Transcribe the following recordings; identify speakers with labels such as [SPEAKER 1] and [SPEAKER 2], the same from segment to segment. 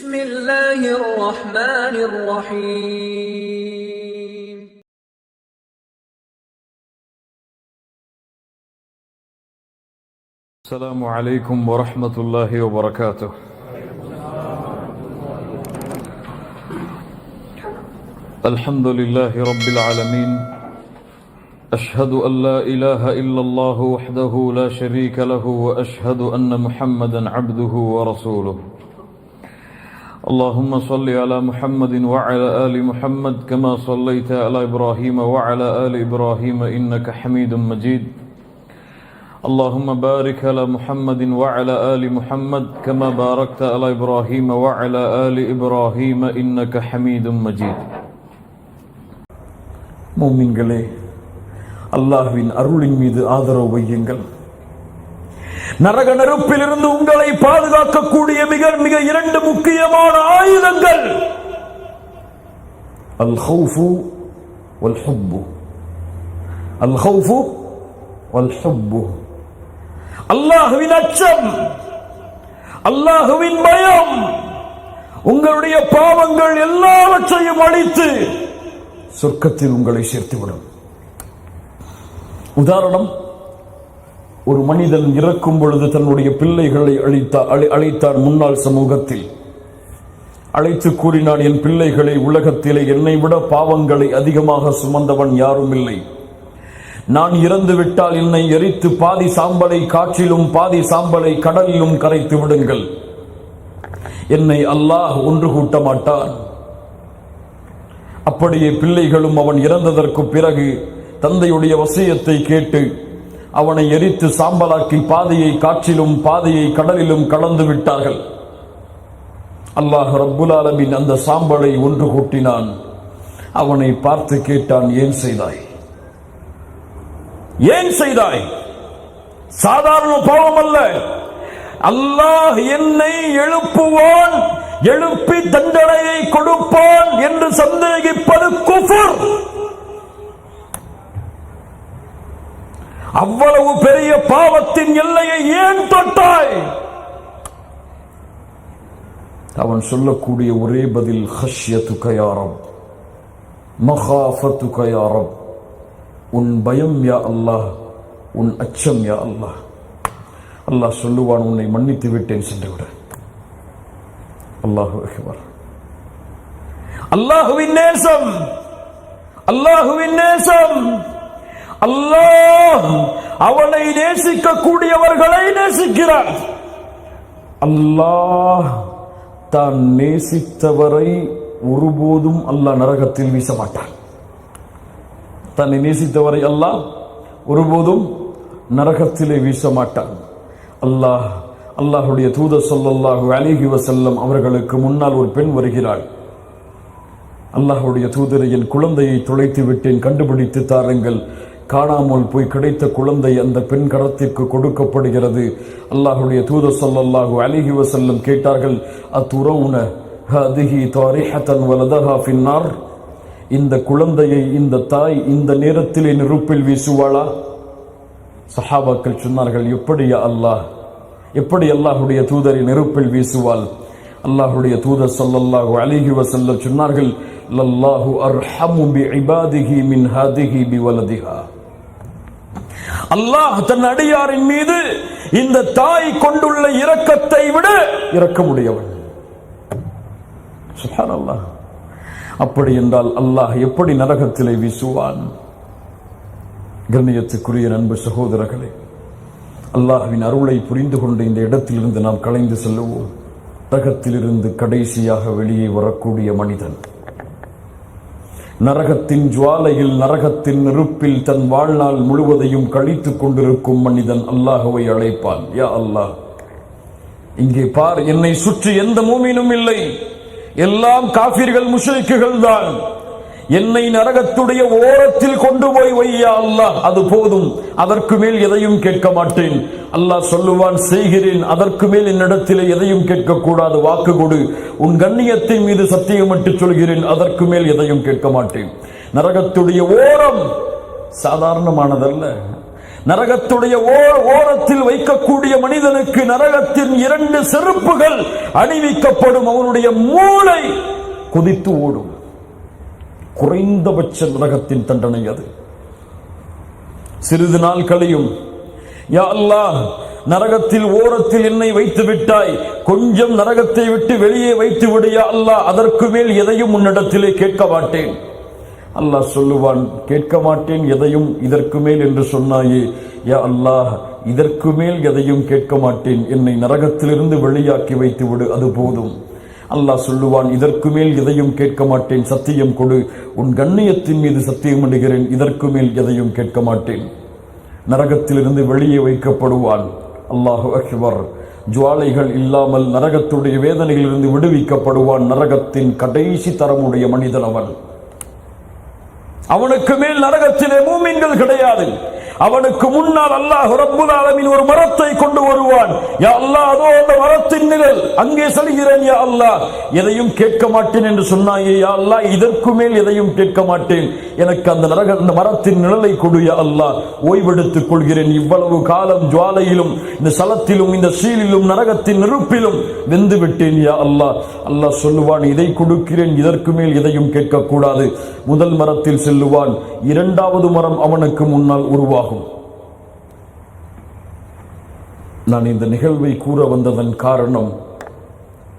[SPEAKER 1] بسم الله الرحمن الرحيم
[SPEAKER 2] السلام عليكم ورحمة الله وبركاته. الحمد لله رب العالمين. أشهد أن لا إله إلا الله وحده لا شريك له وأشهد أن محمدا عبده ورسوله. اللهم صل على محمد وعلى آل محمد كما صليت على إبراهيم وعلى آل إبراهيم إنك حميد مجيد. اللهم بارك على محمد وعلى آل محمد كما باركت على إبراهيم وعلى آل إبراهيم إنك حميد مجيد. مومنகளே, அல்லாஹ்வின் அருளின் மீது ஆதரவு வையுங்கள். நரக நெருப்பிலிருந்து உங்களை பாதுகாக்கக்கூடிய மிக மிக இரண்டு முக்கியமான ஆயுதங்கள் அல் ஹௌஃபு வல் ஹுப்பு. அல் ஹௌஃபு வல் ஹுப்பு. அல்லாஹ்வின் அச்சம், அல்லாஹ்வின் பயம் உங்களுடைய பாவங்கள் எல்லாவற்றையும் அழித்து சொர்க்கத்தில் உங்களை சேர்த்துவிடும். உதாரணம், ஒரு மனிதன் இறக்கும் பொழுது தன்னுடைய பிள்ளைகளை அழைத்தான். முன்னாள் சமூகத்தில் அழைத்து கூறினான், என் பிள்ளைகளை, உலகத்திலே என்னை விட பாவங்களை அதிகமாக சுமந்தவன் யாரும் இல்லை. நான் இறந்து விட்டால் என்னை எரித்து பாதி சாம்பலை காற்றிலும் பாதி சாம்பலை கடலிலும் கரைத்து விடுங்கள். என்னை அல்லாஹ் ஒன்று கூட்ட மாட்டான். அப்படியே பிள்ளைகளும் அவன் இறந்ததற்கு பிறகு தந்தையுடைய வசியத்தை கேட்டு அவனை எரித்து சாம்பலாக்கி பாதையை காற்றிலும் பாதையை கடலிலும் கலந்து விட்டார்கள். அல்லாஹ் ரப்புல் ஆலமீன் அந்த சாம்பலை ஒன்று கூட்டினான். அவனை பார்த்து கேட்டான், ஏன் செய்தாய்? ஏன் செய்தாய்? சாதாரண பாவம் அல்ல. அல்லாஹ் என்னை எழுப்புவான், எழுப்பி தண்டனையை கொடுப்பான் என்று சந்தேகிப்பது குஃப்ர். அவ்வளவு பெரிய பாவத்தின் எல்லையை ஏன் தொட்டாய்? அவன் சொல்லக்கூடிய ஒரே பதில், ஹஷ்யத்துக யா ரப், மகாஃபத்துக யா ரப். உன் பயம் யா அல்லாஹ், உன் அச்சம் யா அல்லாஹ். அல்லாஹ் சொல்லுவான், உன்னை மன்னித்து விட்டேன், சென்று விட. அல்லாஹு அக்பர். அல்லாஹுவின் நேசம், அல்லாஹுவின் நேசம். அல்லாஹ் அவனை நேசிக்கக்கூடியவர்களை நேசிக்கிறார். அல்லாஹ் தான் நேசித்தவரை ஒருபோதும் அல்லாஹ் நரகத்தில் வீச மாட்டான். தன்னை நேசித்தவரை அல்லாஹ் ஒருபோதும் நரகத்திலே வீச மாட்டான். அல்லாஹுடைய தூதர் ஸல்லல்லாஹு அலைஹி வஸல்லம் அவர்களுக்கு முன்னால் ஒரு பெண் வருகிறாள். அல்லாஹுடைய தூதரை, என் குழந்தையை தொலைத்து விட்டேன், கண்டுபிடித்து தாருங்கள். காணாமல் போய் கிடைத்த குழந்தை அந்த பெண் கரத்திற்கு கொடுக்கப்படுகிறது. அல்லாஹுடைய தூதர் ஸல்லல்லாஹு அலைஹி வஸல்லம் கேட்டார்கள், அதுரவுன ஹாதிஹி தாரிஹத்தன் வலதஹா ஃபின்னார். இந்த குழந்தையை இந்த தாய் இந்த நேரத்திலே நெருப்பில் வீசுவாளா? சஹாபாக்கள் சொன்னார்கள், எப்படியா அல்லாஹ், எப்படி அல்லாஹுடைய தூதரை நெருப்பில் வீசுவாள்? அல்லாஹுடைய தூதர் ஸல்லல்லாஹு அலைஹி வஸல்லம் சொன்னார்கள், லல்லாஹு அர்ஹமு பிஇபாதிஹி மின் ஹாதிஹி பிவலதிஹா. அல்லாஹ் தன் அடியாரின் மீது இந்த தாய் கொண்டுள்ள இரக்கத்தை விட இரக்கமுடையவன். சுப்ஹானல்லாஹ். அப்படி என்றால் அல்லாஹ் எப்படி நரகத்திலே வீசுவான்? கண்ணியத்துக்குரிய அன்பு சகோதரர்களே, அல்லாஹ்வின் அருளை புரிந்து கொண்டு இந்த இடத்திலிருந்து நாம் கலைந்து செல்லுவோம். நரகத்திலிருந்து கடைசியாக வெளியே வரக்கூடிய மனிதன், நரகத்தின் ஜுவாலையில், நரகத்தின் நெருப்பில் தன் வாழ்நாள் முழுவதையும் கழித்துக் கொண்டிருக்கும் மனிதன் அல்லாஹ்வை அழைப்பான், யா அல்லாஹ், இங்கே பார், என்னை சுற்றி எந்த மூமினும் இல்லை, எல்லாம் காஃபிர்கள், முஷ்ரிக்குகள் தான். என்னை நரகத்துடைய ஓரத்தில் கொண்டு போய் வையா அல்லாஹ், அது போதும், அதற்கு மேல் எதையும் கேட்க மாட்டேன். அல்லாஹ் சொல்லுவான், செய்கிறேன், அதற்கு மேல் என்னிடத்திலே எதையும் கேட்கக்கூடாது, வாக்கு கொடு, உன் கண்ணியத்தின் மீது சத்தியமிட்டு சொல்கிறேன், அதற்கு மேல் எதையும் கேட்க மாட்டேன். நரகத்துடைய ஓரம் சாதாரணமானதல்ல. நரகத்துடைய ஓரத்தில் வைக்கக்கூடிய மனிதனுக்கு நரகத்தின் 2 செருப்புகள் அணிவிக்கப்படும். அவனுடைய மூளை கொதித்து ஓடும். குறைந்தபட்ச நரகத்தின் தண்டனை அது. சிறிது நாள் கழியும். யா அல்லாஹ், நரகத்தில் ஓரத்தில் என்னை வைத்து விட்டாய், கொஞ்சம் நரகத்தை விட்டு வெளியே வைத்து விடு யா அல்லாஹ், அதற்கு மேல் எதையும் உன்னிடத்திலே கேட்க மாட்டேன். அல்லாஹ் சொல்லுவான், கேட்க மாட்டேன் எதையும் இதற்கு மேல் என்று சொன்னாயே, யா அல்லாஹ், இதற்கு மேல் எதையும் கேட்க மாட்டேன், என்னை நரகத்திலிருந்து வெளியாக்கி வைத்து விடு, அது போதும். அல்லாஹ் சொல்லுவான், இதற்கு மேல் எதையும் கேட்க மாட்டேன், சத்தியம் கொடு, உன் கண்ணியத்தின் மீது சத்தியம் பண்ணுகிறேன், இதற்கு மேல் எதையும் கேட்க மாட்டேன். நரகத்திலிருந்து வெளியே வைக்கப்படுவான். அல்லாஹு அக்பர். ஜுவாலைகள் இல்லாமல் நரகத்துடைய வேதனையிலிருந்து விடுவிக்கப்படுவான். நரகத்தின் கடைசி தரமுடைய மனிதன் அவன். அவனுக்கு மேல் நரகத்திலே மூமின்கள் கிடையாது. அவனுக்கு முன்னால் அல்லாஹ் ரப்புல் ஆலமீன் ஒரு மரத்தை கொண்டு வருவான். யா அல்லாஹ், அதோ அந்த மரத்தின் நிழல், அங்கே செல்கிறேன் யா அல்லாஹ், எதையும் கேட்க மாட்டேன் என்று சொன்னாயே யா அல்லாஹ், இதற்கு மேல் எதையும் கேட்க மாட்டேன், எனக்கு அந்த மரத்தின் நிழலை கொடு யா அல்லாஹ், ஓய்வெடுத்துக் கொள்கிறேன். இவ்வளவு காலம் ஜுவாலையிலும் இந்த சலத்திலும் இந்த சீலிலும் நரகத்தின் நெருப்பிலும் வெந்து விட்டேன் யா அல்லாஹ். அல்லாஹ் சொல்லுவான், இதை கொடுக்கிறேன், இதற்கு மேல் எதையும் கேட்கக்கூடாது. முதல் மரத்தில் செல்லுவான். 2வது மரம் அவனுக்கு முன்னால் உருவாகும். நான் இந்த நிகழ்வை கூற வந்ததன் காரணம்,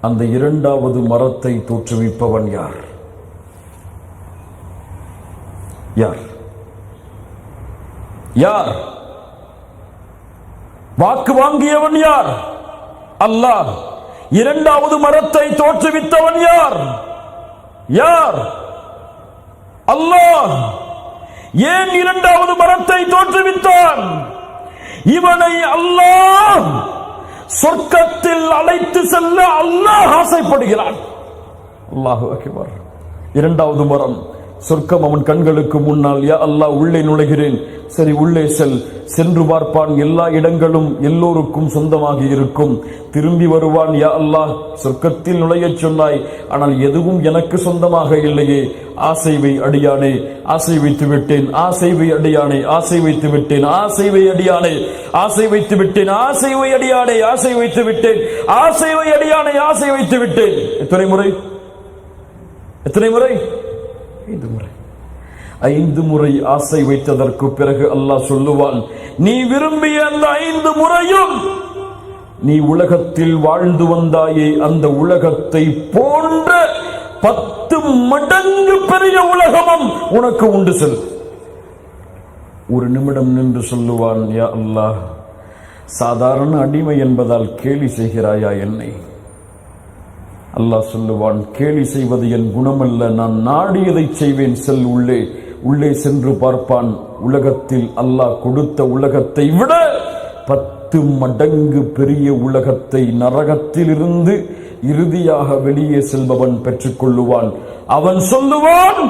[SPEAKER 2] அந்த 2வது மரத்தை தோற்றுவிப்பவன் யார்? யார்? யார்? வாக்கு வாங்கியவன் யார்? அல்லாஹ். 2வது மரத்தை தோற்றுவித்தவன் யார்? யார்? அல்லாஹ். ஏன் 2வது மரத்தை தோற்றுவித்தான்? இவனை அல்லாஹ் சொர்க்கத்தில் அழைத்து செல்ல அல்லாஹ் ஆசைப்படுகிறான். அல்லாஹு அக்பர். 2வது மரம் சொர்க்கம் அவன் கண்களுக்கு முன்னால். யா அல்லாஹ், உள்ளே நுழைகிறேன். சரி, உள்ளே சென்று பார்ப்பான். எல்லா இடங்களும் எல்லோருக்கும் சொந்தமாகி இருக்கும். திரும்பி வருவான். யா அல்லாஹ், சொர்க்கத்தில் நுழையச் சொன்னாய், ஆனால் எதுவும் எனக்கு சொந்தமாக இல்லையே. ஆசைவை அடியானே, ஆசை வைத்து விட்டேன். ஆசைவை அடியானே, ஆசை வைத்து விட்டேன். ஆசைவை அடியானே, ஆசை வைத்து விட்டேன். ஆசைவை அடியானே, ஆசை வைத்து விட்டேன். ஆசைவை அடியானே, ஆசை வைத்து விட்டேன். எத்தனை முறை? எத்தனை முறை? 5 முறை. 5 முறை ஆசை வைத்ததற்கு பிறகு அல்லாஹ் சொல்லுவான், நீ விரும்பிய அந்த 5 முறையும் நீ உலகத்தில் வாழ்ந்து வந்தாயே, அந்த உலகத்தை போன்ற 10 மடங்கு பெரிய உலகமும் உனக்கு உண்டு செல். ஒரு நிமிடம் நின்று சொல்லுவான், யா அல்லாஹ், சாதாரண அடிமை என்பதால் கேலி செய்கிறாயா என்னை? அல்லாஹ் சொல்லுவான், கேலி செய்வது என் குணமல்ல, நான் நாடியதை செய்வேன், செல் உள்ளே. உள்ளே சென்று பார்ப்பான். உலகத்தில் அல்லாஹ் கொடுத்த உலகத்தை விட 10 மடங்கு பெரிய உலகத்தை நரகத்திலிருந்து இறுதியாக வெளியே செல்பவன் பெற்றுக் கொள்ளுவான். அவன் சொல்லுவான்,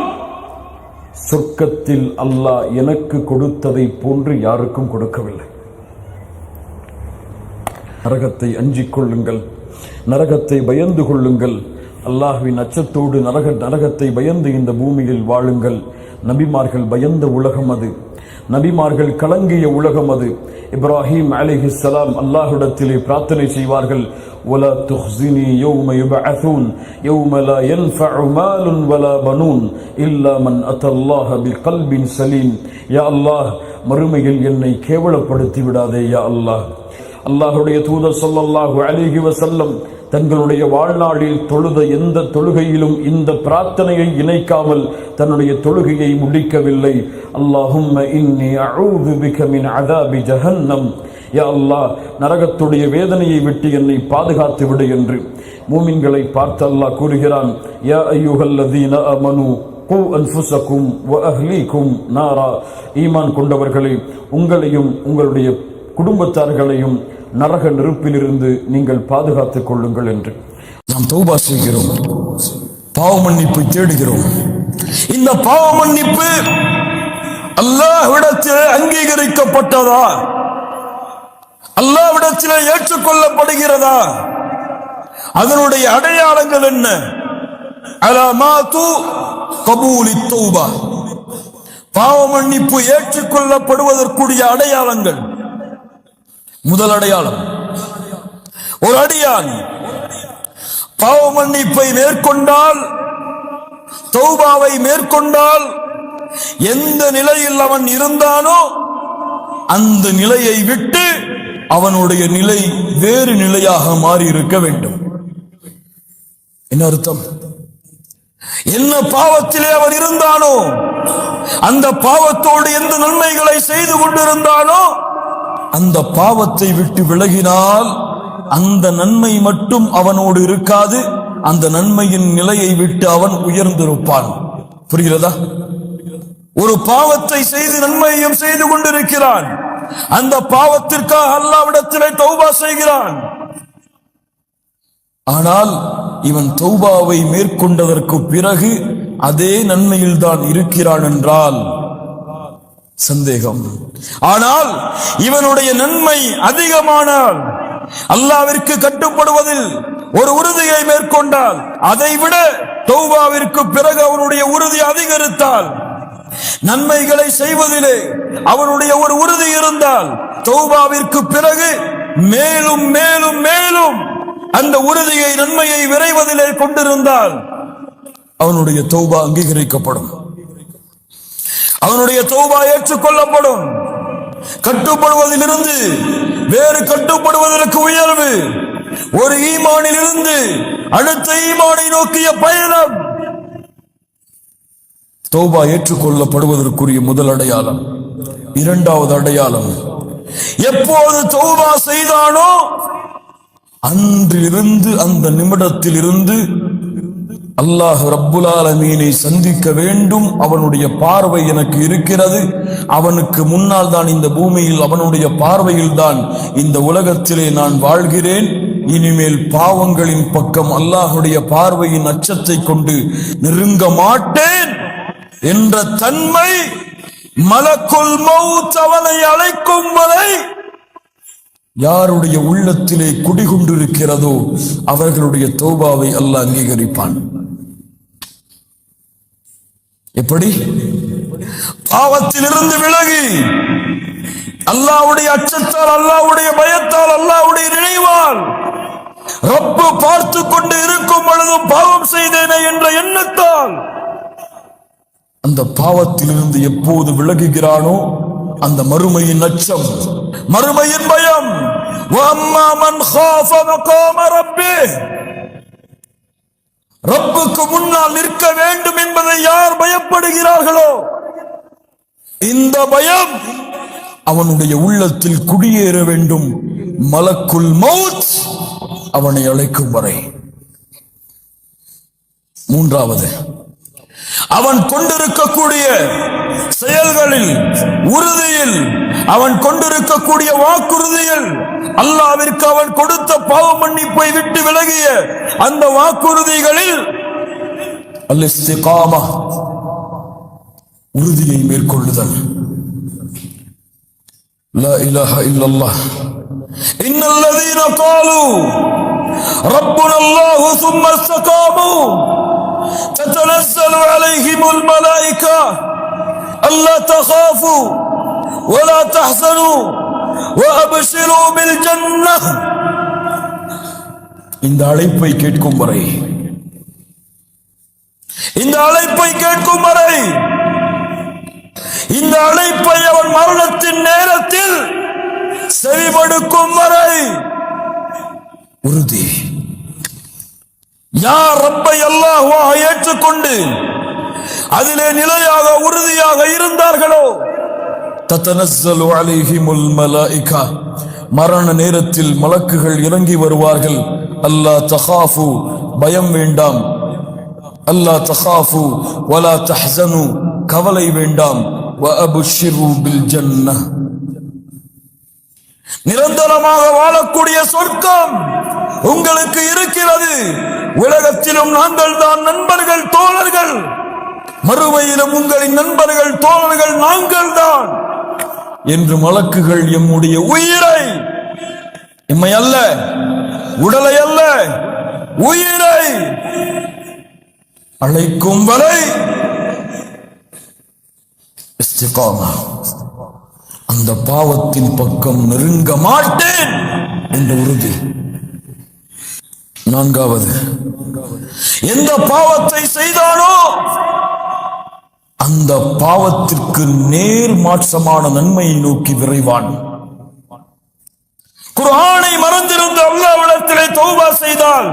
[SPEAKER 2] சொர்க்கத்தில் அல்லாஹ் எனக்கு கொடுத்ததை போன்று யாருக்கும் கொடுக்கவில்லை. நரகத்தை அஞ்சிக் கொள்ளுங்கள், நரகத்தை பயந்து கொள்ளுங்கள். அல்லாஹ்வின் அச்சத்தோடு நரகத்தை பயந்து இந்த பூமியில் வாழுங்கள். நபிமார்கள் பயந்த உலகம் அது. நபிமார்கள் கலங்கிய உலகம் அது. இப்ராஹிம் அலைஹிஸ்ஸலாம் அல்லாஹ்விடத்திலே பிரார்த்தனை செய்வார்கள், வலா துஹ்ஸினி யௌம யுபஅஸூன் யௌம லா யன்ஃபஉ மாலுன் வலா பனூன் இல்லா மன் அத்தல்லாஹ பிகல்பின் சலீம். யா அல்லாஹ், மறுமையில் என்னை கேவலப்படுத்தி விடாதே யா அல்லாஹ். அல்லாஹ்வுடைய தூதர் ஸல்லல்லாஹு அலைஹி வஸல்லம் தங்களுடைய வாழ்நாளில் தொழுத எந்த தொழுகையிலும் இந்த பிரார்த்தனையை இணைக்காமல் தன்னுடைய தொழுகையை முடிக்கவில்லை. அல்லாஹும்ம இன்னி அஊது பிக மின் அஸாபி ஜஹன்னம். யா அல்லாஹ், நரகத்துடைய வேதனையை விட்டு என்னை பாதுகாத்து விடு என்று மூமின்களை பார்த்து அல்லாஹ் கூறுகிறான், யா அய்யுஹல்லதீன ஆமனூ கூ அன்ஃபுஸக்கும் வ அஹ்லீக்கும் நாரா. ஈமான் கொண்டவர்களே, உங்களையும் உங்களுடைய குடும்பத்தார்களையும் நரக நெருப்பிலிருந்து நீங்கள் பாதுகாத்துக் கொள்ளுங்கள் என்று நாம் தௌபா செய்கிறோம், பாவ மன்னிப்பை தேடுகிறோம். இந்த பாவ மன்னிப்பு அல்லாஹ்விடத்தில் அங்கீகரிக்கப்பட்டதா? அல்லாஹ்விடத்தில் ஏற்றுக்கொள்ளப்படுகிறதா? அதனுடைய அடையாளங்கள் என்ன? அலாமாத்து கபூலி தௌபா. பாவ மன்னிப்பு ஏற்றுக்கொள்ளப்படுவதற்குரிய அடையாளங்கள். முதல் அடையாளம், ஒரு அடியான் பாவ மன்னிப்பை மேற்கொண்டால், தௌபாவை மேற்கொண்டால், எந்த நிலையில் அவன் இருந்தானோ அந்த நிலையை விட்டு அவனுடைய நிலை வேறு நிலையாக மாறி இருக்க வேண்டும். என்ன அர்த்தம்? என்ன பாவத்திலே அவன் இருந்தானோ, அந்த பாவத்தோடு எந்த நன்மைகளை செய்து கொண்டிருந்தானோ அந்த பாவத்தை விட்டு விலகினால் அந்த நன்மை மட்டும் அவனோடு இருக்காது, அந்த நன்மையின் நிலையை விட்டு அவன் உயர்ந்திருப்பான். புரிகிறதா? ஒரு பாவத்தை செய்து நன்மையும் செய்து கொண்டிருக்கிறான், அந்த பாவத்திற்காக அல்லாஹ்விடத்திலே தௌபா செய்கிறான். ஆனால் இவன் தௌபாவை மேற்கொண்டதற்கு பிறகு அதே நன்மையில் தான் இருக்கிறான் என்றால் சந்தேகம். ஆனால் இவனுடைய நன்மை அதிகமானால், அல்லாஹ்விற்கு கட்டுப்படுவதில் ஒரு உறுதியை மேற்கொண்டால், அதைவிட தௌபாவிற்கு பிறகு அவனுடைய உறுதி அதிகரித்தால், நன்மைகளை செய்வதிலே அவனுடைய ஒரு உறுதி இருந்தால், தௌபாவிற்கு பிறகு மேலும் மேலும் மேலும் அந்த உறுதியை, நன்மையை விரைவதிலே கொண்டிருந்தால் அவனுடைய தௌபா அங்கீகரிக்கப்படும், அவனுடைய தௌபா ஏற்றுக்கொள்ளப்படும். கட்டுப்படுவதிலிருந்து வேறு கட்டுப்படுவதற்கு உயர்வு, ஒரு ஈமானில் இருந்து அடுத்த ஈமானை நோக்கிய பயணம். தௌபா ஏற்றுக்கொள்ளப்படுவதற்குரிய முதல் அடையாளம். இரண்டாவது அடையாளம், எப்போது தௌபா செய்தானோ அன்றிலிருந்து, அந்த நிமிடத்தில் இருந்து அல்லாஹ் ரப்புல் ஆலமீனை சந்திக்க வேண்டும், அவனுடைய பார்வை எனக்கு இருக்கிறது, அவனுக்கு முன்னால் தான் இந்த பூமியில், அவனுடைய பார்வையில் தான் இந்த உலகத்திலே நான் வாழ்கிறேன், இனிமேல் பாவங்களின் பக்கம் அல்லாஹுடைய பார்வையின் அச்சத்தை கொண்டு நெருங்க மாட்டேன் என்ற தன்மை மலக்குல் மௌத் அவனை அழைக்கும் வரை யாருடைய உள்ளத்திலே குடிகொண்டிருக்கிறதோ அவர்களுடைய தௌபாவை அல்லாஹ் அங்கீகரிப்பான். எப்படி? பாவத்திலிருந்து விலகி அல்லாஹ்வுடைய அச்சத்தால், அல்லாஹ்வுடைய பயத்தால், அல்லாஹ்வுடைய நினைவால், ரப்பு பார்த்து கொண்டு இருக்கும் பொழுதும் பாவம் செய்தேனே என்ற எண்ணத்தால் அந்த பாவத்திலிருந்து எப்போது விலகுகிறானோ அந்த மறுமையின் அச்சம், மறுமையின் பயம், வஅம்மா மன் காஃப மகாம ரப்பிஹ், ரப்புக்கு முன்னால் நிற்க வேண்டும் என்பதை யார் பயப்படுகிறார்களோ இந்த பயம் அவனுடைய உள்ளத்தில் குடியேற வேண்டும், மலக்குல் மௌத் அவனை அழைக்கும் வரை. மூன்றாவது, அவன் கொண்டிருக்கக்கூடிய செயல்களில், உறுதியில், அவன் கொண்டிருக்கக்கூடிய வாக்குறுதியில், அல்லாஹ்விற்கு அவன் கொடுத்த பாவ மன்னிப்பை விட்டு விலகிய அந்த வாக்குறுதிகளில் அல்-இஸ்திகாமா, உறுதியை மேற்கொள்ளுதல். லா இலாஹ இல்லல்லாஹ் இன்னல்லதீன காலு ரப்புனா அல்லாஹு சும்ம இஸ்தகாமு தத்தனஸ்ஸலு அலைஹிமுல் மலாயிகா அல்லா தகாஃபு வலா தஹ்ஸனு வஅப்ஷிரு பில் ஜன்னஹ். இந்த அழைப்பை கேட்கும் வரை, இந்த அழைப்பை கேட்கும் வரை, இந்த அழைப்பை அவன் மரணத்தின் நேரத்தில் செவிமடுக்கும் வரை உறுதி. யார் ரப்பை அல்லாஹ்வாக ஏற்றுக்கொண்டு அதிலே நிலையாக உறுதியாக இருந்தார்களோ தத்தனஸ்ஸலு அலைஹிமுல் மலாயிகா, மரண நேரத்தில் மலக்குகள் இறங்கி வருவார்கள். அல்லா தகாஃபு, பயம் வேண்டாம், அல்லா தகாஃபு வலா தஹ்ஸனு, கவலை வேண்டாம், வஅப்ஷிரு பில் ஜன்னஹ், நிரந்தரமாக வாழக்கூடிய சொர்க்கம் உங்களுக்கு இருக்கிறது. உலகத்திலும் நாங்கள் தான் நண்பர்கள், தோழர்கள், மறுமையிலும் உங்களின் நண்பர்கள், தோழர்கள் நாங்கள் தான் என்று மலக்குகள் எம்முடைய உயிரை, எம்மை அல்ல, உடலை அல்ல, உயிரை அழைக்கும் வரை இஸ்திகாமா, அந்த பாவத்தின் பக்கம் நெருங்க மாட்டேன் என்ற உறுதி. நான்காவது, எந்த பாவத்தை செய்தானோ அந்த பாவத்திற்கு நேர் மாற்றமான நன்மையை நோக்கி விரைவான். குர்ஆனை மறந்திருந்த அல்லாஹ்விடத்திலே தௌபா செய்தால்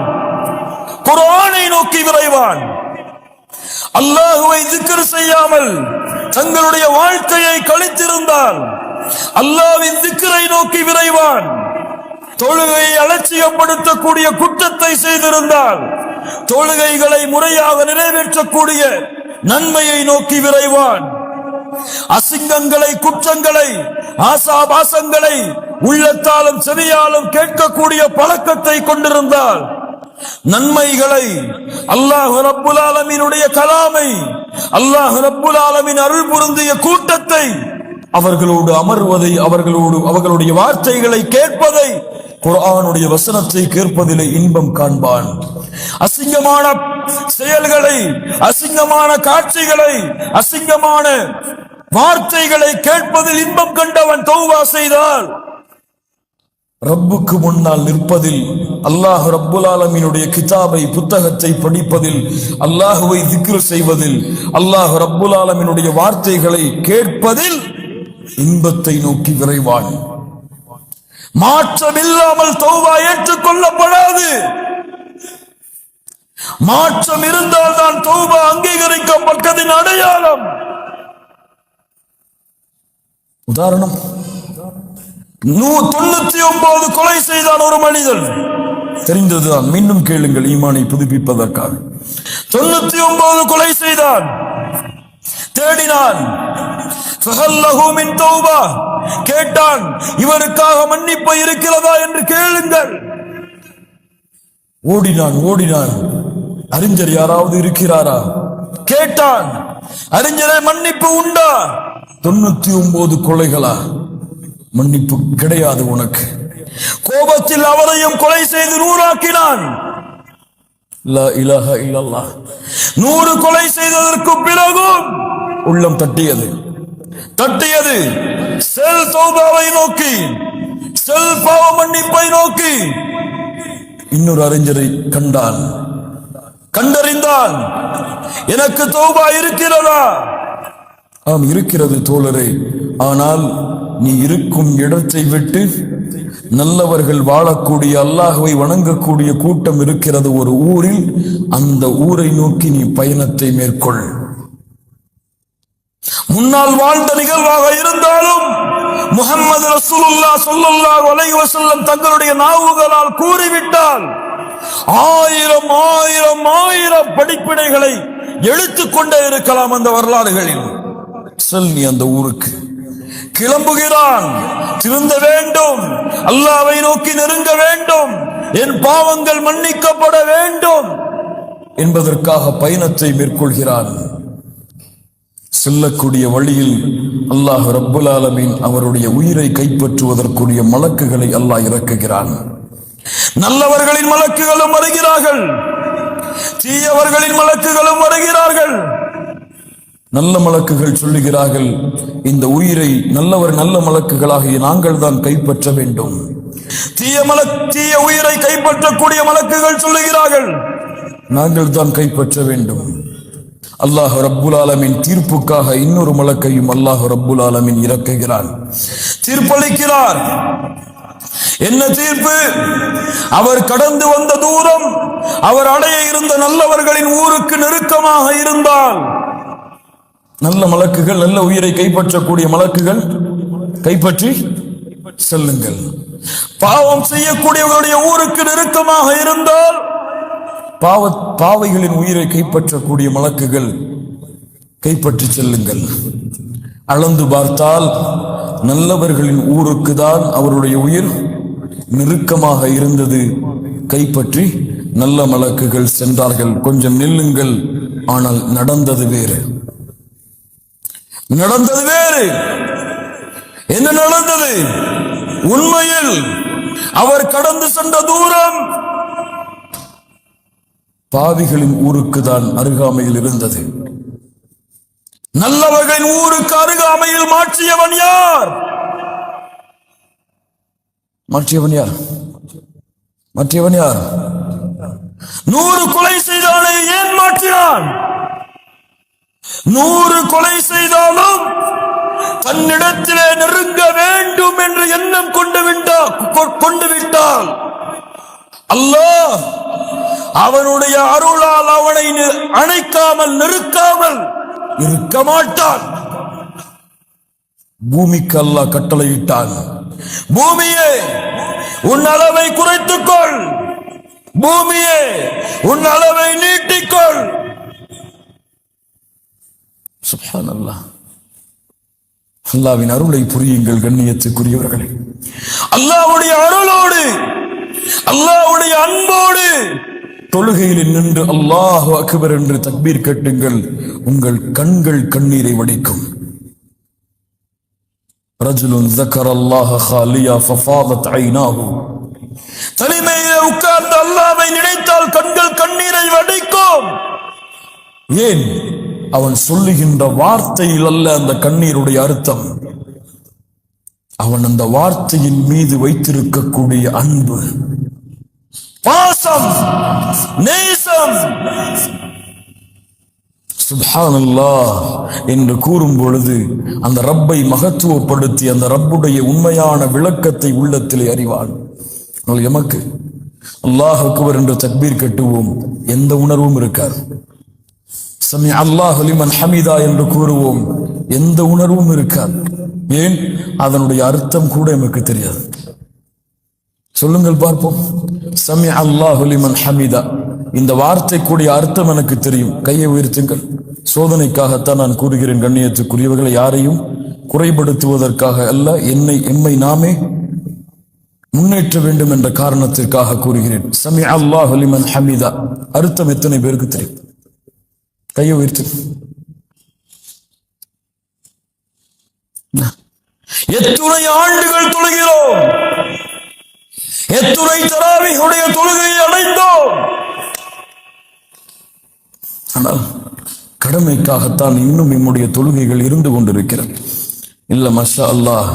[SPEAKER 2] குர்ஆனை நோக்கி விரைவான். அல்லாஹ்வை திக்ர் செய்யாமல் தங்களுடைய வாழ்க்கையை கழித்திருந்தால் அல்லாஹ்வின் திக்ரை நோக்கி விரைவான். தொழுகையை அலட்சியப்படுத்தக்கூடிய குற்றத்தை செய்திருந்தால் தொழுகைகளை முறையாக நிறைவேற்றக்கூடிய நன்மையை நோக்கி விரைவான். அசிங்கங்களை, குற்றங்களை, ஆசாபாசங்களை உள்ளத்தாலும் செவியாலும் கேட்கக்கூடிய பழக்கத்தை கொண்டிருந்தால் நன்மைகளை, அல்லாஹ் ரப்புல் ஆலமீனுடைய கலாமை, அல்லாஹ் ரப்புல் ஆலமீன் அருள் புரிந்திய கூட்டத்தை, அவர்களோடு அமர்வதை, அவர்களுடைய வார்த்தைகளை கேட்பதை, குர்ஆனுடைய வசனத்தை கேட்பதிலே இன்பம் காண்பான். அசிங்கமான செயல்களை, அசிங்கமான காட்சிகளை, அசிங்கமான வார்த்தைகளை கேட்பதில் இன்பம் கண்டவன் தௌபா செய்தால் ரப்புக்கு முன்னால் நிற்பதில், அல்லாஹ் ரப்புல் ஆலமீனுடைய கிதாபை, புத்தகத்தை படிப்பதில், அல்லாஹுவை திக்ர் செய்வதில், அல்லாஹ் ரப்புல் ஆலமீனுடைய வார்த்தைகளை கேட்பதில் இன்பத்தை நோக்கி விரைவான். மாற்றம் இல்லாமல் தௌபா ஏற்றுக்கொள்ளப்படாது. மாற்றம் இருந்தால் தான் தௌபா அங்கீகரிக்கப்பட்டதின் அடையாளம். உதாரணம், 99 கொலை செய்தான் ஒரு மனிதன். தெரிந்ததுதான், மீண்டும் கேளுங்கள் ஈமானை புதுப்பிப்பதற்காக. 99 கொலை செய்தான். தேடினான், கேட்டான், இவருக்காக மன்னிப்பு இருக்கிறதா என்று கேளுங்கள். ஓடினான். அறிஞர் யாராவது இருக்கிறாரா கேட்டான். அறிஞரே, மன்னிப்பு உண்டா? 99 கொலைகளா? மன்னிப்பு கிடையாது உனக்கு. கோபத்தில் அவரையும் கொலை செய்து 100 ஆக்கினான். லா இலாஹ இல்லல்லாஹ். 100 கொலை செய்ததற்கு பிறகும் உள்ளம் தட்டியது. செல் தௌபாவை நோக்கி, செல் பாவ மன்னிப்பை நோக்கி. இன்னொரு அறிஞரை கண்டறிந்தான். எனக்கு தௌபா இருக்கிறதா? ஆம், இருக்கிறது தோழரே. ஆனால் நீ இருக்கும் இடத்தை விட்டு நல்லவர்கள் வாழக்கூடிய, அல்லாஹ்வை வணங்கக்கூடிய கூட்டம் இருக்கிறது ஒரு ஊரில். அந்த ஊரை நோக்கி நீ பயணத்தை மேற்கொள். முன்னால் வாழ்ந்த நிகழ்வாக இருந்தாலும் முஹம்மது ரசூலுல்லாஹ் ஸல்லல்லாஹு அலைஹி வஸல்லம் தங்களுடைய நாவுகளால் கூறிவிட்டால் 1000 படிப்பினைகளை எடுத்துக்கொண்டே இருக்கலாம் அந்த வரலாறுகளில். செல், நீ அந்த ஊருக்கு. கிளம்புகிறான். திருந்த வேண்டும், அல்லாஹ்வை நோக்கி நெருங்க வேண்டும், என் பாவங்கள் மன்னிக்கப்பட வேண்டும் என்பதற்காக பயணத்தை மேற்கொள்கிறான். செல்லக்கூடிய வழியில் அல்லாஹ் ரப்புல் ஆலமீன் அவருடைய உயிரை கைப்பற்றுவதற்குரிய மலக்குகளை அல்லாஹ் இறக்குகிறான். நல்லவர்களின் மலக்குகளும் வருகிறார்கள், தீயவர்களின் மலக்குகளும் வருகிறார்கள். நல்ல மலக்குகள் சொல்லுகிறார்கள், இந்த உயிரை நல்ல மலக்குகளாகிய நாங்கள் தான் கைப்பற்ற வேண்டும். தீய உயிரை கைப்பற்றக்கூடிய மலக்குகள் சொல்லுகிறார்கள், நாங்கள் தான் கைப்பற்ற வேண்டும். அல்லாஹ் ரப்புல் ஆலமீன் தீர்ப்புக்காக இன்னொரு மலக்கையும் அல்லாஹ் ரப்புல் ஆலமீன் இறக்குகிறான். தீர்ப்பளிக்கிறார். என்ன தீர்ப்பு? அவர் கடந்து வந்த தூரம் அவர் அடைய இருந்த நல்லவர்களின் ஊருக்கு நெருக்கமாக இருந்தால், நல்ல மலக்குகள், நல்ல உயிரை கைப்பற்றக்கூடிய மலக்குகள் கைப்பற்றி செல்லுங்கள். பாவம் செய்யக்கூடியவர்களுடைய ஊருக்கு நெருக்கமாக இருந்தால் பாவைகளின் உயிரை கைப்பற்றக்கூடிய மலக்குகள் கைப்பற்றி செல்லுங்கள். அளந்து பார்த்தால் நல்லவர்களின் ஊருக்கு தான் அவருடைய உயிர் நெருக்கமாக இருந்தது. கைப்பற்றி நல்ல மலக்குகள் சென்றார்கள். கொஞ்சம் நில்லுங்கள், ஆனால் நடந்தது வேறு. என்ன நடந்தது? உண்மையில் அவர் கடந்து சென்ற தூரம் பாவிகளின் ஊருக்கு தான் அருகாமையில் இருந்தது. நல்லவர்களின் ஊருக்கு அருகாமையில் மாற்றியவன் யார்? மாற்றியவன் யார்? மாற்றியவன் யார்? 100 கொலை செய்தாலே ஏன் மாற்றினான்? 100 கொலை செய்தாலும் தன்னிடத்திலே நெருங்க வேண்டும் என்று எண்ணம் கொண்டு விட்டால் அல்லாஹ் அவனுடைய அருளால் அவனை அணைக்காமல் நெருக்காமல் இருக்க மாட்டான். பூமிக்கு அல்லாஹ் கட்டளையிட்டான், பூமியே உன் அளவை குறைத்துக்கொள், பூமியே உன் அளவை நீட்டிக்கொள். சுப்ஹானல்லாஹ். அல்லாஹ்வின் அருளை புரியுங்கள் கண்ணியத்துக்குரியவர்களே. அல்லாஹ்வுடைய அருளோடு அல்லாஹ்வுடைய அன்போடு தொழுகையில் நின்று அல்லாஹு அக்பர் என்று தக்பீர் கட்டுங்கள். உங்கள் கண்கள் கண்ணீரை வடிக்கும். ரஜுலுன் ذكرல்லாஹ خاليا ففاضت عيناه. தனிமையிலே உட்கார்ந்து அல்லாஹ்வை நினைத்தால் கண்கள் கண்ணீரை வடிக்கும். ஏன்? அவன் சொல்லுகின்ற வார்த்தையில் அல்ல அந்த கண்ணீருடைய அர்த்தம், அவன் அந்த வார்த்தையின் மீது வைத்திருக்கக்கூடிய அன்பு, பாசம், நேசம். சுப்ஹானல்லாஹ் என்று கூறும் பொழுது அந்த ரப்பை மகத்துவப்படுத்தி அந்த ரப்புடைய உண்மையான விளக்கத்தை உள்ளத்திலே அறிவான். எமக்கு அல்லாஹ் அக்பர் என்று தக்பீர் கட்டுவோம், எந்த உணர்வும் இருக்காது. சமி அல்லாஹு லிமன் ஹமீதா என்று கூறுவோம், எந்த உணர்வும் இருக்காது. ஏன்? அதனுடைய அர்த்தம் கூட நமக்கு தெரியாது. சொல்லுங்கள் பார்ப்போம். சமி அல்லாஹு லிமன் ஹமீதா, இந்த வார்த்தை கூடிய அர்த்தம் எனக்கு தெரியும். கையை உயர்த்துங்கள். சோதனைக்காகத்தான் நான் கூறுகிறேன் கண்ணியத்துக்குரியவர்களை, யாரையும் குறைபடுத்துவதற்காக அல்ல, எம்மை நாமே முன்னேற்ற வேண்டும் என்ற காரணத்திற்காக கூறுகிறேன். சமி அல்லாஹு லிமன் ஹமீதா அர்த்தம் எத்தனை பேருக்கு தெரியும்? கையை உயர்த்து. எத்துணை ஆண்டுகள் தொழுகிறோம், எத்துணை தராவீஹுடைய தொழுகையை அடைந்தோம். ஆனால் கடமைக்காகத்தான் இன்னும் நம்முடைய தொழுகைகள் இருந்து கொண்டிருக்கிறது. இல்ல மஷா அல்லாஹ்,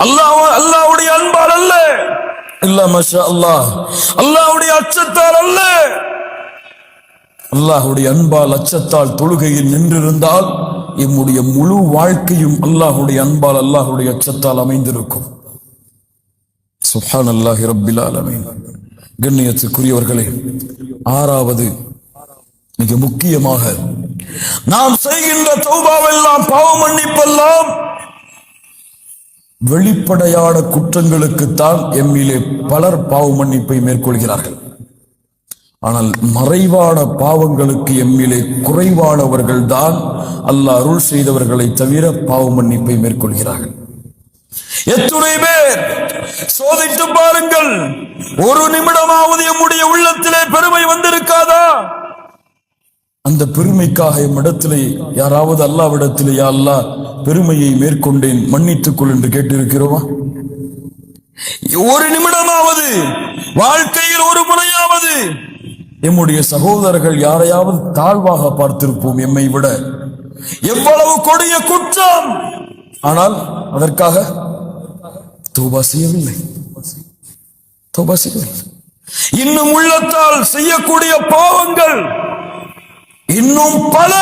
[SPEAKER 2] அல்லாஹ்வுடைய அன்பால் அல்ல, இல்ல மஷா அல்லாஹ் அல்லாஹ்வுடைய அச்சத்தால் அல்ல. அல்லாஹ்வுடைய அன்பால் அச்சத்தால் தொழுகையில் நின்றிருந்தால் எம்முடைய முழு வாழ்க்கையும் அல்லாஹ்வுடைய அன்பால் அல்லாஹ்வுடைய அச்சத்தால் அமைந்திருக்கும். சுப்ஹானல்லாஹி ரப்பில் ஆலமீன். கண்ணியத்துக்குரியவர்களே, 6வது மிக முக்கியமாக நாம் செய்கின்ற தௌபாவெல்லாம், பாவ மன்னிப்பெல்லாம் வெளிப்படையான குற்றங்களுக்குத்தான் எம்மிலே பலர் பாவ மன்னிப்பை மேற்கொள்கிறார்கள். ஆனால் மறைவான பாவங்களுக்கு எம்மிலே குறைவானவர்கள் தான் அல்லாஹ் அருள் செய்தவர்களை தவிர பாவ மன்னிப்பை மேற்கொள்கிறார்கள். எத்துணை பேர் சோதித்து பாருங்கள், ஒரு நிமிடமாவது நம்முடைய உள்ளத்திலே பெருமை வந்திருக்காதா? அந்த பெருமைக்காக எம்மிடத்திலே யாராவது அல்லாஹ்விடத்திலே, யா அல்லாஹ் பெருமையை மேற்கொண்டேன் மன்னித்துக் கொள் என்று கேட்டிருக்கிறோமா? ஒரு நிமிடமாவது, வாழ்க்கையில் ஒரு முறையாவது எம்முடைய சகோதரர்கள் யாரையாவது தாழ்வாக பார்த்திருப்போம் எம்மை விட. எவ்வளவு கொடிய குற்றம், ஆனால் அதற்காக தௌபா செய்யவில்லை. இன்னும் உள்ளத்தால் செய்யக்கூடிய பாவங்கள் இன்னும் பல.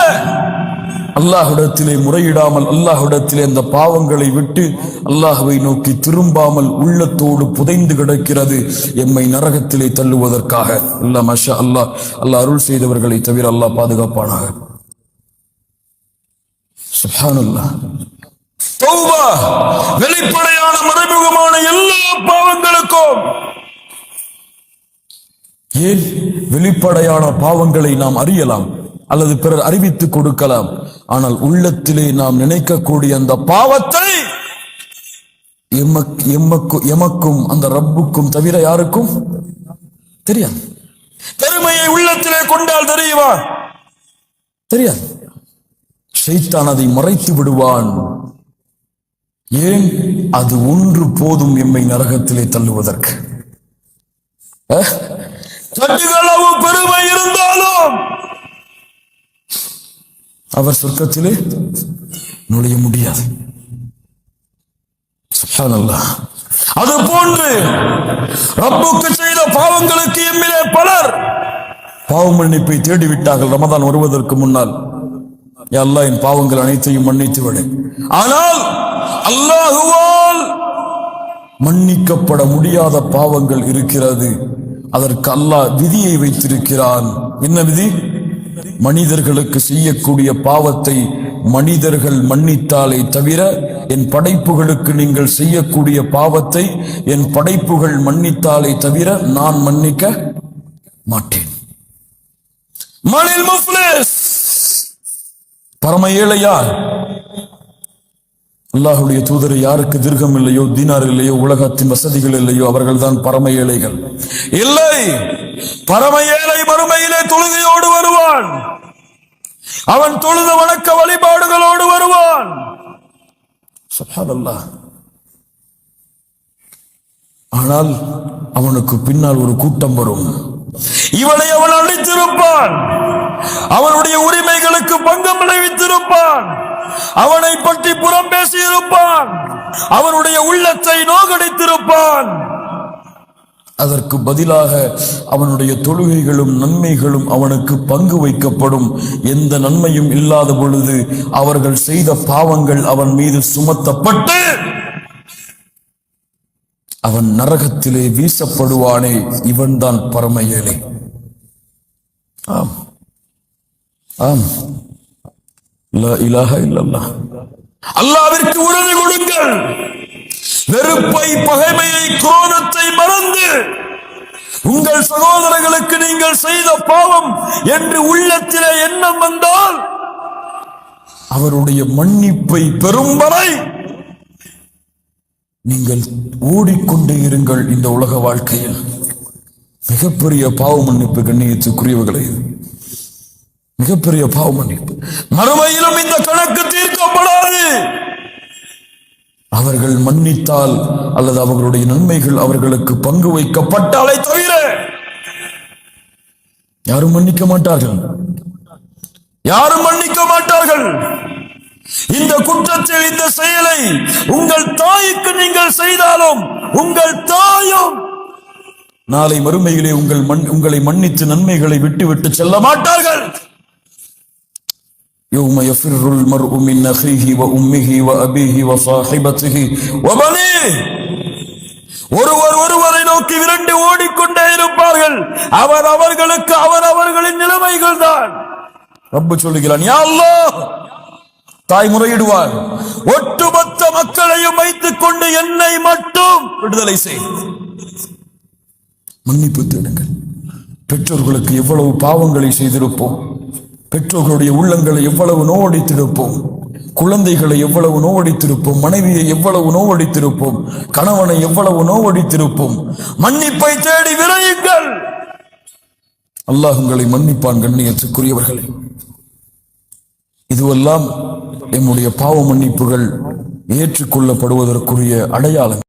[SPEAKER 2] அல்லாஹ்விடத்திலே முறையிடாமல், அல்லாஹ்விடத்திலே அந்த பாவங்களை விட்டு அல்லாஹ்வை நோக்கி திரும்பாமல் உள்ளத்தோடு புதைந்து கிடக்கிறது, எம்மை நரகத்திலே தள்ளுவதற்காக. அல்லா மஷா அல்லாஹ், அல்லாஹ் அருள் செய்தவர்களை தவிர அல்லாஹ் பாதுகாப்பானாக. சுப்ஹானல்லாஹ். தௌபா வெளிப்படையான மறைமுகமான எல்லா பாவங்களுக்கும். ஏன்? வெளிப்படையான பாவங்களை நாம் அறியலாம் அல்லது பிறர் அறிவித்துக் கொடுக்கலாம், ஆனால் உள்ளத்திலே நாம் நினைக்கக்கூடிய அந்த பாவத்தை எமக்கும் அந்த ரப்புக்கும் தவிர யாருக்கும் தெரியாது. பெருமையை உள்ளத்திலே கொண்டால் தெரியுமா? தெரியாது. ஷைத்தான் அதை மறைத்து விடுவான். ஏன்? அது ஒன்று போதும் எம்மை நரகத்திலே தள்ளுவதற்கு. கடுகளவு பெருமை இருந்தாலும் அவர் சொர்க்கத்திலே நுழைய முடியாது. சுப்ஹானல்லாஹ். அது போன்று ரப்புக்கு செய்த பாவங்களுக்கு எம்மிலே பலர் பாவ மன்னிப்பை தேடிவிட்டார்கள் ரமதான் வருவதற்கு முன்னால். யா அல்லாஹ், என் பாவங்கள் அனைத்தையும் மன்னித்து விடு. ஆனால் அல்லாஹுவால் மன்னிக்கப்பட முடியாத பாவங்கள் இருக்கிறது. அதற்கு அல்லாஹ் விதியை வைத்திருக்கிறான். என்ன விதி? மனிதர்களுக்கு செய்யக்கூடிய பாவத்தை மனிதர்கள் மன்னித்தாலே தவிர என் படைப்புகளுக்கு நீங்கள் செய்யக்கூடிய பாவத்தை என் படைப்புகள் மன்னித்தாலே தவிர நான் மன்னிக்க மாட்டேன். மனில் முஃப்லிஸ், பரம ஏழையார். அல்லாஹ்வுடைய தூதர் யாருக்கு திர்கம் இல்லையோ, தீனார் இல்லையோ, உலகத்தின் வசதிகள் இல்லையோ, அவர்கள் தான் பரம ஏழைகள். இல்லை, பரம ஏழை மறுமையிலே தொழுகையோடு வருவான். அவன் தொழுத வணக்க வழிபாடுகளோடு வருவான். சுப்ஹானல்லாஹ். ஆனால் அவனுக்கு பின்னால் ஒரு கூட்டம் வரும். இவனை அவன் அழித்திருப்பான். அவனுடைய உரிமைகளுக்கு பங்கம் விளைவித்திருப்பான். அவனை பற்றி புறம் பேசியிருப்பான். அவனுடைய உள்ளத்தை நோகடித்திருப்பான். அதற்கு பதிலாக அவனுடைய தொழுகைகளும் நன்மைகளும் அவனுக்கு பங்கு வைக்கப்படும். எந்த நன்மையும் இல்லாத பொழுது அவர்கள் செய்த பாவங்கள் அவன் மீது சுமத்தப்பட்டு அவன் நரகத்திலே வீசப்படுவானே, இவன் தான் பரம ஏழை. ஆம், ஆம். லா இலாஹ இல்லல்லாஹ். அல்லாஹ்விற்கு உறுதி கொடுங்கள். வெறுப்பை, பகைமையை, குரோதத்தை மறந்து உங்கள் சகோதரர்களுக்கு நீங்கள் செய்த பாவம் என்று உள்ளத்திலே எண்ணம் வந்தால் அவருடைய மன்னிப்பை பெறும் வரை நீங்கள் ஓடிக்கொண்டே இருங்கள். இந்த உலக வாழ்க்கையில் மிகப்பெரிய பாவ மன்னிப்பு கண்ணியத்துக்குரியவர்களே, மிகப்பெரிய பாவ மன்னிப்பு. மறுமையிலும் இந்த கணக்கு தீர்க்கப்படாது. அவர்கள் மன்னித்தால் அல்லது அவர்களுடைய நன்மைகள் அவர்களுக்கு பங்கு வைக்கப்பட்டாலே தவிர யாரும் மன்னிக்க மாட்டார்கள். யாரும் மன்னிக்க மாட்டார்கள். இந்த குற்றத்தில், இந்த செயலை உங்கள் தாய்க்கு நீங்கள் செய்தாலும் உங்கள் தாயும் நாளை மறுமையிலே உங்களை மன்னித்து நன்மைகளை விட்டுவிட்டு செல்ல மாட்டார்கள். يوم يفر المرء من أخيه وأمه وأبيه وصاحبته وبنيه. ஒருவரை நோக்கி விரண்டு ஓடிக்கொண்டே இருப்பார்கள். அவர்களுக்கு அவர்களின் நிலைமைகள் தான். ரப்பு சொல்லுகிறான், யா அல்லாஹ், தாய் முறையிடுவார், ஒட்டுமொத்த மக்களையும் வைத்துக் கொண்டு என்னை மட்டும் விடுதலை செய். மன்னிப்பு தேடுங்கள். பெற்றோர்களுக்கு எவ்வளவு பாவங்களை செய்திருப்போம். பெற்றோர்களுடைய உள்ளங்களை எவ்வளவு நோவடித்திருப்போம். குழந்தைகளை எவ்வளவு நோவடித்திருப்போம். மனைவியை எவ்வளவு நோவடித்திருப்போம். கணவனை எவ்வளவு நோவடித்திருப்போம். மன்னிப்பை தேடி விரையுங்கள். அல்லாஹ் உங்களை மன்னிப்பான். கண்ணியத்துக்குரியவர்களே, இதுவெல்லாம் நம்முடைய பாவ மன்னிப்புகள் ஏற்றுக்கொள்ளப்படுவதற்குரிய அடையாளம்.